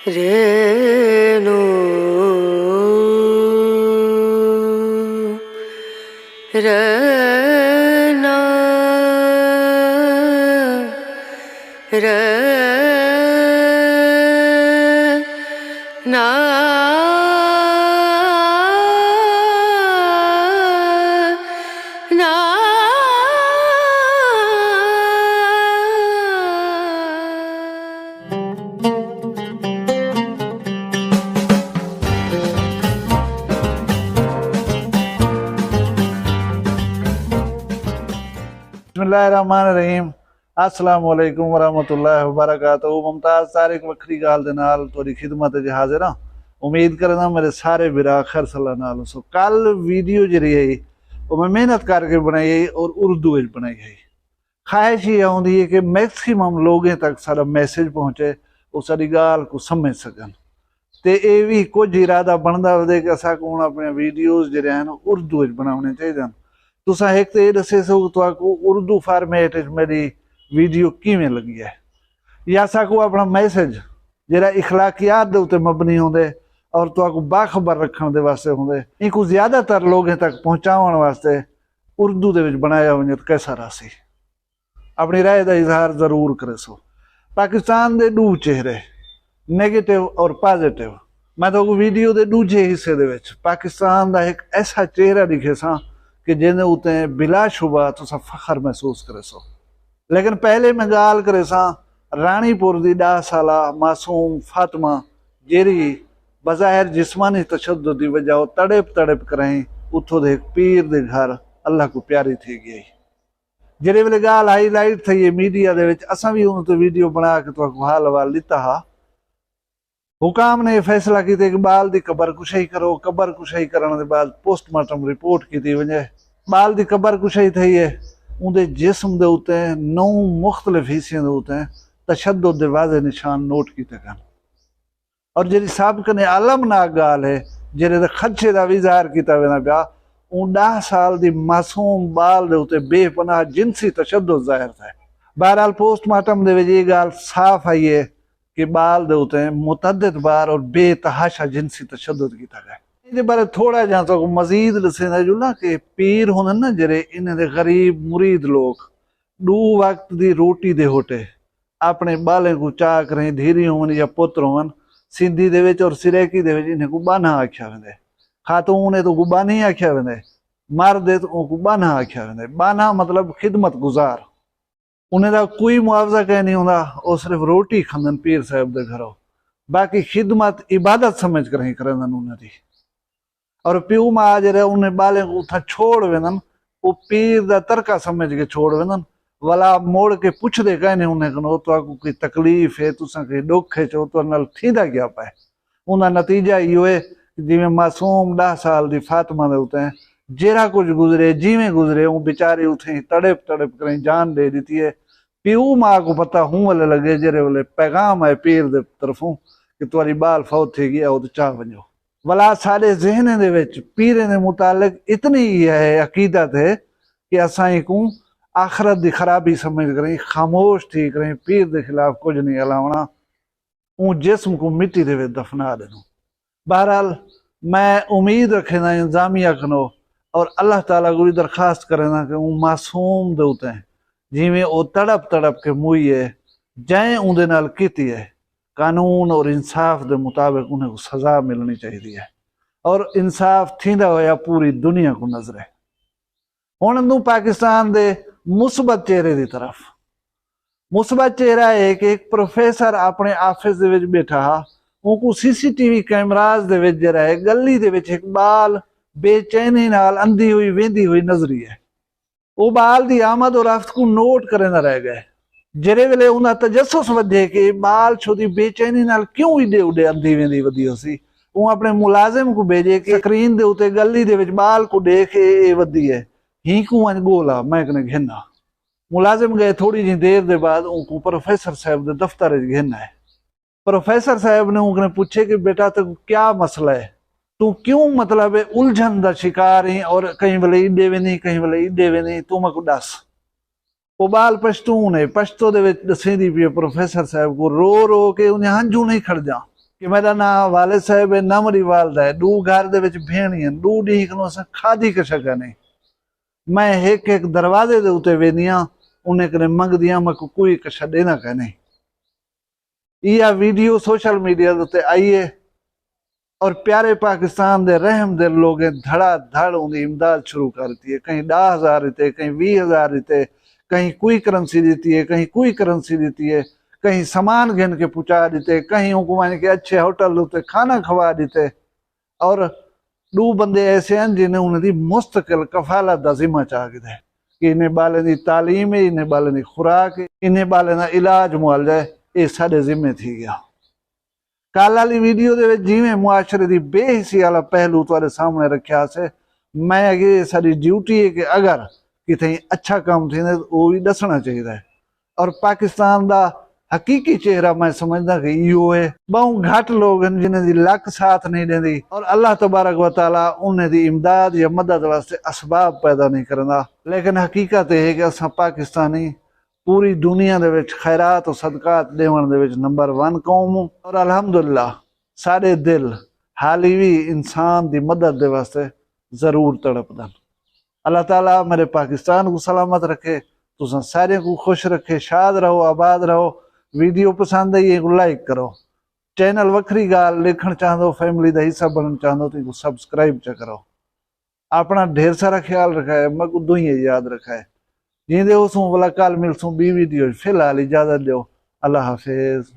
रेणु रना रना ना बिस्मिल्लाहिर्रहमानिर्रहीम अस्सलाम वालेकुम वरहमतुल्लाहि वबरकातुहू। मुमताज तारिक वखरी गाल दे नाल तोरी खिदमत च हाजिर हां। उम्मीद करना मेरे सारे बिरा खैर सल्ला नाल सो। कल वीडियो जी है वो मैं मेहनत करके बनाई है और उर्दू में बनाई है। ख्वाहिश ये आती है कि मैक्सिमम लोगों तक सारा मैसेज पहुँचे, वो सारी गाल को समझ सकन। ते ये भी कुछ इरादा बनता वे कि असा को अपने वीडियोज जो हैं उर्दू बनाने चाहिए। तुसा एक तो ये दसे सो तो उर्दू फॉर्मेट मेरी वीडियो किवें लगी है, या साकू अपना मैसेज जरा इखलाकियात दे उत्ते मबनी होंदे और तो बाखबर रखने दे वास्ते होंदे, इनको ज्यादातर लोगों तक पहुंचाने वास्ते उर्दू दे विच बनाया वने तो कैसा रासी। अपनी राय का इजहार जरूर करे सो। पाकिस्तान दे दो चेहरे, नेगेटिव और पॉजिटिव। मैं तो वीडियो के दूजे हिस्से दे विच पाकिस्तान का एक ऐसा चेहरा दिखे सा कि जिन्हें उते बिलाशुबा तुसा फखर महसूस करे सो। लेकिन पहले मैं गाल करे सा रानीपुर दी 10 साला मासूम फातिमा जेरी बज़ाहिर जिस्मानी तशद्दुद दी वजह तड़प तड़प करें उतो दे पीर दे घर अल्लाह को प्यारी थी गई। जेरे वेले गाल हाईलाइट थी है मीडिया दे विच, असां भी उन ते वीडियो बना के तो हाल हवाल दिता हा। हुकाम ने फैसला किया कि बाल की कबर कुशाई करो। कबर कुशाई करने के बाद पोस्टमार्टम रिपोर्ट की वजे। बाल की कबर कुशाई थी है, उनके जिस्म के उत्ते 9 मुख्तलिफ हिस्सों के उत्ते तशद्दुद के वाज़े निशान नोट किए गए। और जी सब कने आलमनाक गाल है जेरे खदशे का भी इजहार किया वेंदा पिया, 10 साल की मासूम बाल के उत्ते बेपनाह जिनसी तशद्दुद जाहिर है। बहरहाल पोस्टमार्टम के ये गाल साफ आई है कि बाल दे उत्ते मुतअद्दिद बार और बेतहाशा जिनसी तशद्दुद किया गया। ये बारे थोड़ा जहाँ तो मजीद दसेंदा जुला कि पीर होने ना जरे इन्हें दे गरीब मुरीद लोग 2 वक्त की रोटी दे होटे अपने बालें को चाह करें, धीरी होवन या पुत्र होवन, सिंधी दे विच और सिरैकी दे विच इन्हें को बाना आख्या वेंदे। खातून ने तो गुबानी आख्या वेंदे, मर्द है तो बाना आख्या वेंदे। बाना मतलब खिदमत गुजार। उन्हें दा कोई मुआवजा कह नहीं होता, वो सिर्फ रोटी खांदन पीर साहब दे घरों, बाकी खिदमत इबादत समझ कर ही करंदन उन्हें दी। और प्यू मां जरे उन्हें बाले को उठा छोड़ वेंदन, वो पीर दा तरका समझ के छोड़ वेंदन। वाला मोड़ के पुछदे कहने उन्हें कनो तो कोई तकलीफ है, तुसा कोई दुख है, चो तो नल थींदा क्या पाए। उनका नतीजा यो है जिवें मासूम 10 साल की फातिमा दे उते जेरा कुछ गुजरे जिवें गुजरे वो बेचारी उठे तड़प तड़प करें जान दे दी है। प्यू मां को पता हूं वाले लगे जेरे वाले पैगाम है पीर दे तरफों कि तुम्हारी बाल फौत थी गया, वो तो चाह वजो। वला सारे जहने दे विच पीरे दे मुतालिक इतनी ही है अकीदत है कि असां को आखरत की खराबी समझ करें, खामोश थी करें, पीर के खिलाफ कुछ नहीं हलावना, ऊ जिस्म को मिट्टी दे विच दफना देना। बहरहाल मैं उम्मीद रखेना इंतजामिया कनो और अल्लाह ताला को भी दरखास्त करेना कि ऊ मासूम दे उते जिमें वो तड़प तड़प के मुई है जै उनके नाल कीती है, कानून और इंसाफ के मुताबिक उन्हें सजा मिलनी चाहिए है और इंसाफ थींदा होया पूरी दुनिया को नजर है। हुण नूं पाकिस्तान दे मुस्बत चेहरे की तरफ। मुस्बत चेहरा है कि एक प्रोफेसर अपने ऑफिस दे विच बैठा हा, उनको सीसीटीवी कैमराज दे विच जरा है गली दे विच एक बाल बेचैनी नाल अंधी हुई वेंदी हुई नजरी है। वो बाल की आमद और रफ्त को नोट करना रह गए। जेरे वेले उन्हें तजस्सुस वधे कि बाल छोदी बेचैनी नाल क्यों इडे उडे अंधी वेंदी वधी होसी, वो अपने मुलाजिम को भेजे कि स्क्रीन दे उते गली दे विच बाल को देख ये वधी है, ही को अज गोला मैं कने घेना। मुलाजिम गए, थोड़ी जी देर दे बाद उनको प्रोफेसर साहब दे दफ्तर घेना है। प्रोफेसर साहब ने उन्हें पूछे कि बेटा तो क्या मसला है, तू क्यों मतलब उलझन का शिकार है और कहीं वेले इडे वेंदी कहीं वेले इडे वेंदी, तू मैं दस। वो बाल पश्तून है, पश्तो दे विच दसेंदी पई प्रोफेसर साहब को रो रो के उन्हें हंजू नहीं खड़ जा कि मेरा ना वालिद साहब है ना मेरी वालदा है, दू घर दे विच भेणियां, दू डी को असां खाधी क सकने। मैं एक एक दरवाजे दे उत्ते वेनियां, उन्हें कने मंगदियां मैं कोई क छडे ना कहने। यह वीडियो सोशल मीडिया दे उत्ते आई है और प्यारे पाकिस्तान दे रहम दिल लोग धड़ाधड़ उनकी इमदाद शुरू कर दी है। कहीं 10,000 दिते, कहीं 20,000 दिते, कहीं कोई करेंसी दी है, कहीं कोई करेंसी दी है, कहीं सामान गिन के पहुंचा देते, कहीं उनको के अच्छे होटल उत्ते खाना खवा देते। और दो बंदे ऐसे हैं जिन्हें उन्हें मुस्तकिल कफालत का जिम्मा चाह गया कि इन्हें बाले की तालीम है, इन्हें बाले की खुराक है, इन्हें बाले का इलाज मुआलजा है, ये साढ़े जिम्मे थी गया। कल वाली वीडियो दे जिवें मुआशरे की बेहिसी वाला पहलू तुहाडे सामने रखा से, मैं अगे साडी ड्यूटी है कि अगर कितें अच्छा काम थी वो भी दसना चाहिए। और पाकिस्तान का हकीकी चेहरा मैं समझदा कि यो है। बहुत घट लोग हैं जिन्हें दी लक साथ नहीं देती और अल्लाह तबारक व तआला उन्हें दी इमदाद या मदद वास्ते असबाब पैदा नहीं करता। लेकिन हकीकत यह है कि असां पाकिस्तानी पूरी दुनिया दे विच खैरात और सदकात देवन दे विच नंबर 1 कौम हूं। और अल्हम्दुलिल्लाह सारे दिल हाली भी इंसान दी मदद दे वास्ते जरूर तड़पदन। अल्लाह ताला मेरे पाकिस्तान को सलामत रखे, तुसां सारे को खुश रखे, शाद रहो, आबाद रहो। वीडियो पसंद आई है लाइक करो, चैनल वखरी गाल लिखण चाहदो, फैमिली का हिस्सा बनना चाहदो तो सब्सक्राइब च करो। अपना ढेर सारा ख्याल रखा है, मैं को दुई याद रखा है। जींदे हो सूं वाला कल मिलसूं बी वीडियो। फिलहाल इजाजत दो, अल्लाह हाफिज।